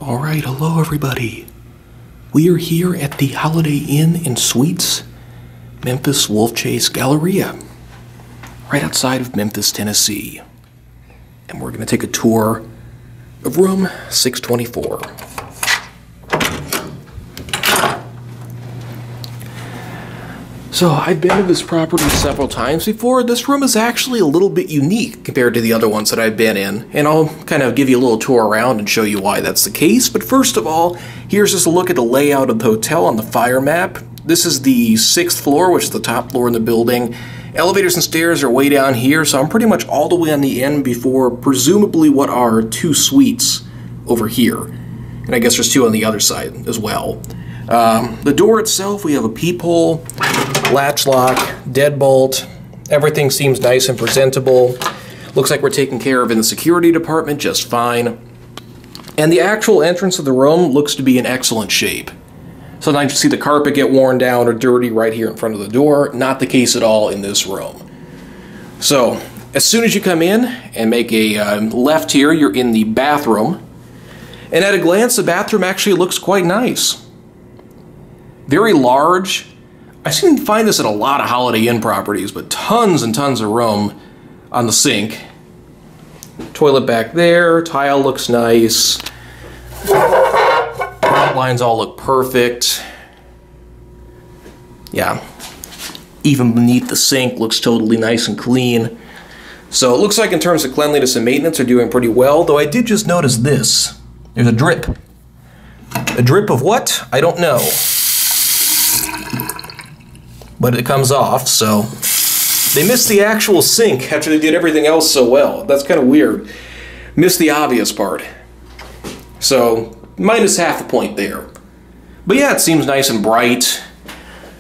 Alright, hello everybody. We are here at the Holiday Inn and Suites, Memphis Wolfchase Galleria, right outside of Memphis, Tennessee. And we're going to take a tour of room 624. So, I've been to this property several times before. This room is actually a little bit unique compared to the other ones that I've been in, and I'll kind of give you a little tour around and show you why that's the case. But first of all, here's just a look at the layout of the hotel on the fire map. This is the 6th floor, which is the top floor in the building. Elevators and stairs are way down here, so I'm pretty much all the way on the end before presumably what are 2 suites over here. And I guess there's 2 on the other side as well. The door itself, we have a peephole, latch lock, deadbolt. Everything seems nice and presentable. Looks like we're taken care of in the security department just fine. And the actual entrance of the room looks to be in excellent shape. Sometimes you see the carpet get worn down or dirty right here in front of the door. Not the case at all in this room. So, as soon as you come in and make a left here, you're in the bathroom. And at a glance, the bathroom actually looks quite nice. Very large. I seem to find this at a lot of Holiday Inn properties, but tons and tons of room on the sink. Toilet back there, tile looks nice. Outlines all look perfect. Yeah. Even beneath the sink looks totally nice and clean. So it looks like in terms of cleanliness and maintenance are doing pretty well, though I did just notice this. There's a drip. A drip of what? I don't know. But it comes off, so they missed the actual sink after they did everything else so well. That's kind of weird. Missed the obvious part. So, minus half the point there. But yeah, it seems nice and bright.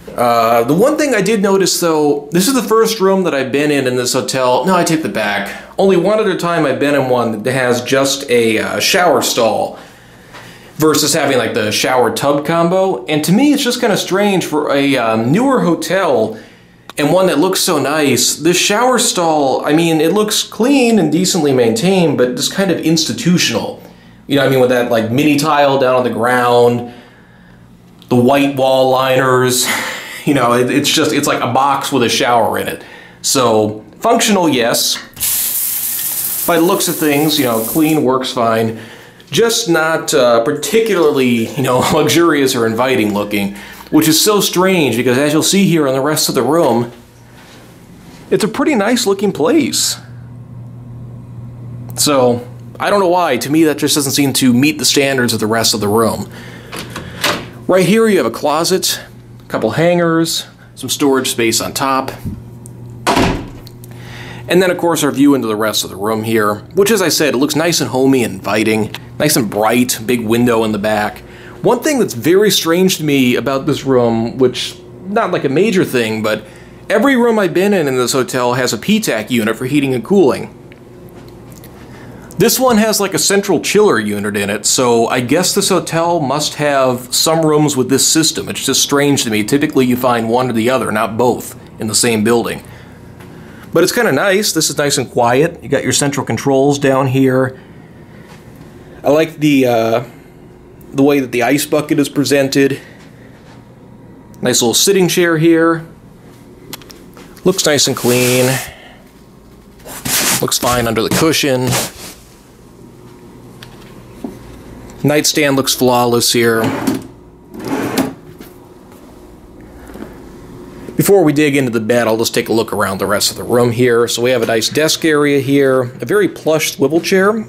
The one thing I did notice, though, this is the first room that I've been in this hotel. No, I take that back. Only one other time I've been in one that has just a shower stall versus having like the shower tub combo. And to me, it's just kind of strange for a newer hotel and one that looks so nice. This shower stall, I mean, it looks clean and decently maintained, but just kind of institutional. You know what I mean? With that like mini tile down on the ground, the white wall liners, you know, it's like a box with a shower in it. So functional, yes. By the looks of things, you know, clean, works fine. Just not particularly, you know, luxurious or inviting looking, which is so strange because as you'll see here on the rest of the room, it's a pretty nice looking place. So, I don't know why. To me, that just doesn't seem to meet the standards of the rest of the room. Right here, you have a closet, a couple hangers, some storage space on top. And then, of course, our view into the rest of the room here, which, as I said, it looks nice and homey and inviting, nice and bright, big window in the back. One thing that's very strange to me about this room, which, not like a major thing, but every room I've been in this hotel has a PTAC unit for heating and cooling. This one has like a central chiller unit in it, so I guess this hotel must have some rooms with this system. It's just strange to me. Typically you find one or the other, not both, in the same building. But it's kind of nice. This is nice and quiet. You got your central controls down here. I like the way that the ice bucket is presented. Nice little sitting chair here. Looks nice and clean. Looks fine under the cushion. Nightstand looks flawless here. Before we dig into the bed, I'll just take a look around the rest of the room here. So we have a nice desk area here, a very plush swivel chair,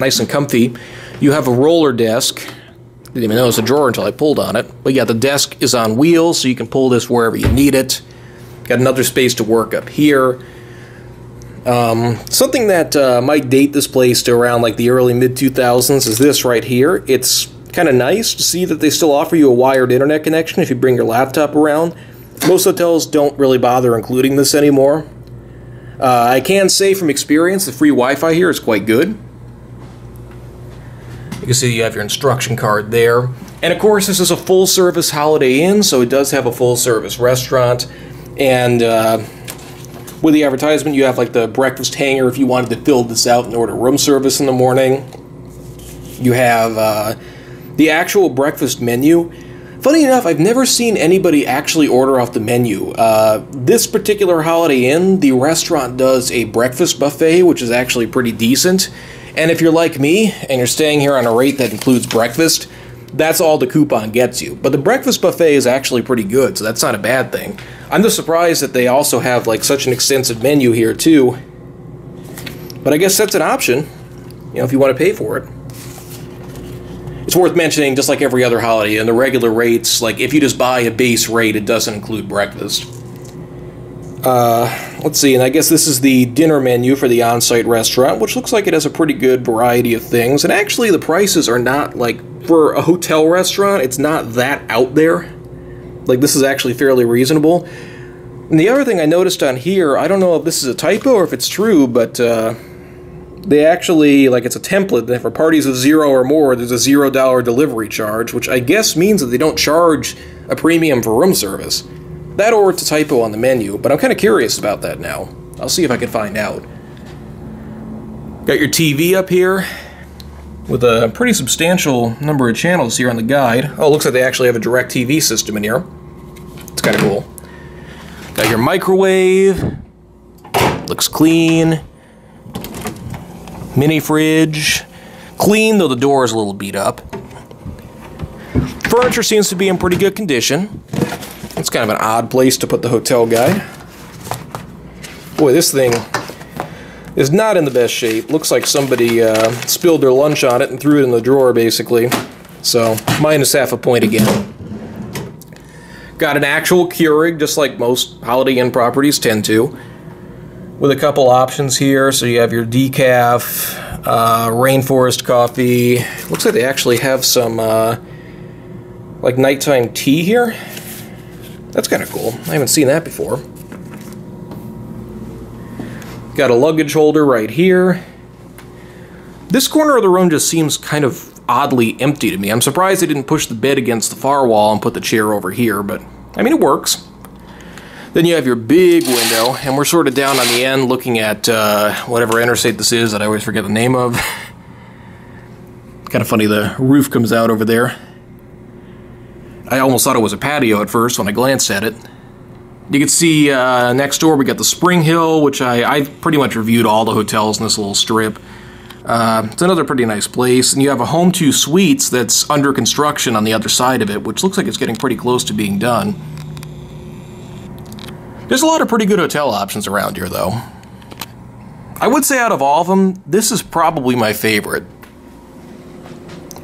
nice and comfy. You have a roller desk. Didn't even notice a drawer until I pulled on it. But yeah, the desk is on wheels, so you can pull this wherever you need it. Got another space to work up here. Something that might date this place to around like the early mid-2000s is this right here. It's kind of nice to see that they still offer you a wired internet connection if you bring your laptop around. Most hotels don't really bother including this anymore. I can say from experience the free Wi-Fi here is quite good. You can see you have your instruction card there. And of course this is a full-service Holiday Inn, so it does have a full-service restaurant. And with the advertisement you have like the breakfast hanger if you wanted to fill this out and order room service in the morning. You have The actual breakfast menu, funny enough, I've never seen anybody actually order off the menu. This particular Holiday Inn, the restaurant does a breakfast buffet, which is actually pretty decent. And if you're like me, and you're staying here on a rate that includes breakfast, that's all the coupon gets you. But the breakfast buffet is actually pretty good, so that's not a bad thing. I'm just surprised that they also have like such an extensive menu here too. But I guess that's an option, you know, if you want to pay for it. It's worth mentioning, just like every other Holiday Inn, the regular rates, like if you just buy a base rate, it doesn't include breakfast. Let's see, and I guess this is the dinner menu for the on-site restaurant, which looks like it has a pretty good variety of things. And actually, the prices are not, like, for a hotel restaurant, it's not that out there. Like, this is actually fairly reasonable. And the other thing I noticed on here, I don't know if this is a typo or if it's true, but they actually, like, it's a template that for parties of 0 or more, there's a $0 delivery charge, which I guess means that they don't charge a premium for room service. That or it's a typo on the menu, but I'm kind of curious about that now. I'll see if I can find out. Got your TV up here with a pretty substantial number of channels here on the guide. Oh, it looks like they actually have a DirecTV system in here. It's kind of cool. Got your microwave. Looks clean. Mini fridge. Clean, though the door is a little beat up. Furniture seems to be in pretty good condition. It's kind of an odd place to put the hotel guide. Boy, this thing is not in the best shape. Looks like somebody spilled their lunch on it and threw it in the drawer, basically. So, minus half a point again. Got an actual Keurig, just like most Holiday Inn properties tend to. With a couple options here. So you have your decaf, rainforest coffee. Looks like they actually have some, like, nighttime tea here. That's kind of cool. I haven't seen that before. Got a luggage holder right here. This corner of the room just seems kind of oddly empty to me. I'm surprised they didn't push the bed against the far wall and put the chair over here, but, I mean, it works. Then you have your big window, and we're sort of down on the end looking at whatever interstate this is that I always forget the name of. Kind of funny, the roof comes out over there. I almost thought it was a patio at first when I glanced at it. You can see next door we got the Spring Hill, which I pretty much reviewed all the hotels in this little strip. It's another pretty nice place. And you have a Home 2 Suites that's under construction on the other side of it, which looks like it's getting pretty close to being done. There's a lot of pretty good hotel options around here, though. I would say out of all of them, this is probably my favorite.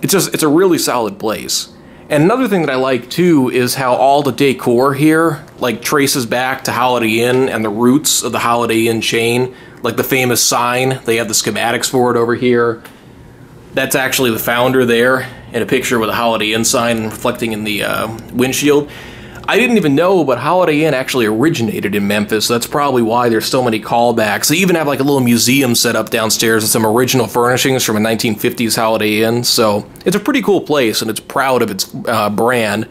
It's a really solid place. And another thing that I like, too, is how all the decor here, like, traces back to Holiday Inn and the roots of the Holiday Inn chain. Like the famous sign, they have the schematics for it over here. That's actually the founder there, in a picture with a Holiday Inn sign reflecting in the windshield. I didn't even know, but Holiday Inn actually originated in Memphis, so that's probably why there's so many callbacks. They even have like a little museum set up downstairs with some original furnishings from a 1950s Holiday Inn, so it's a pretty cool place, and it's proud of its brand.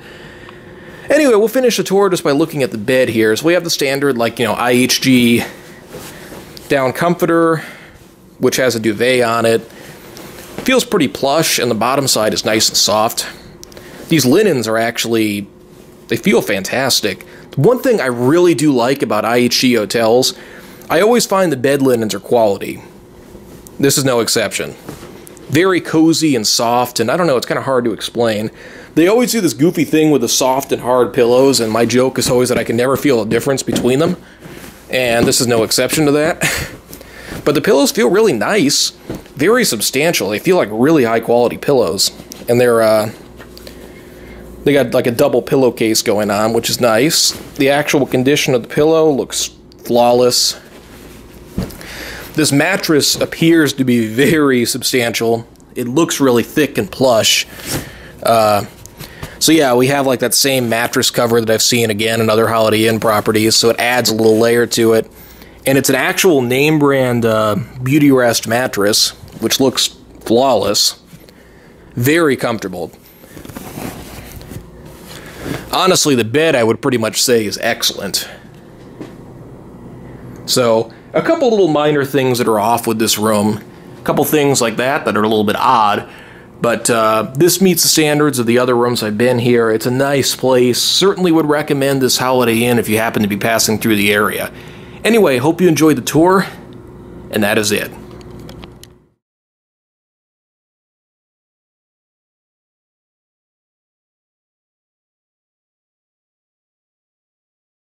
Anyway, we'll finish the tour just by looking at the bed here. So we have the standard, like, you know, IHG down comforter, which has a duvet on it. Feels pretty plush, and the bottom side is nice and soft. These linens are actually... they feel fantastic. One thing I really do like about IHG hotels, I always find the bed linens are quality. This is no exception. Very cozy and soft, and I don't know, it's kind of hard to explain. They always do this goofy thing with the soft and hard pillows, and my joke is always that I can never feel a difference between them. And this is no exception to that. But the pillows feel really nice. Very substantial. They feel like really high quality pillows. And they're, they got like a double pillowcase going on, which is nice. The actual condition of the pillow looks flawless. This mattress appears to be very substantial. It looks really thick and plush. So yeah, we have like that same mattress cover that I've seen again in other Holiday Inn properties, so it adds a little layer to it. And it's an actual name brand Beauty Rest mattress, which looks flawless. Very comfortable. Honestly, the bed I would pretty much say is excellent. So, a couple little minor things that are off with this room. A couple things like that that are a little bit odd. But this meets the standards of the other rooms I've been here. It's a nice place. Certainly would recommend this Holiday Inn if you happen to be passing through the area. Anyway, hope you enjoyed the tour, and that is it.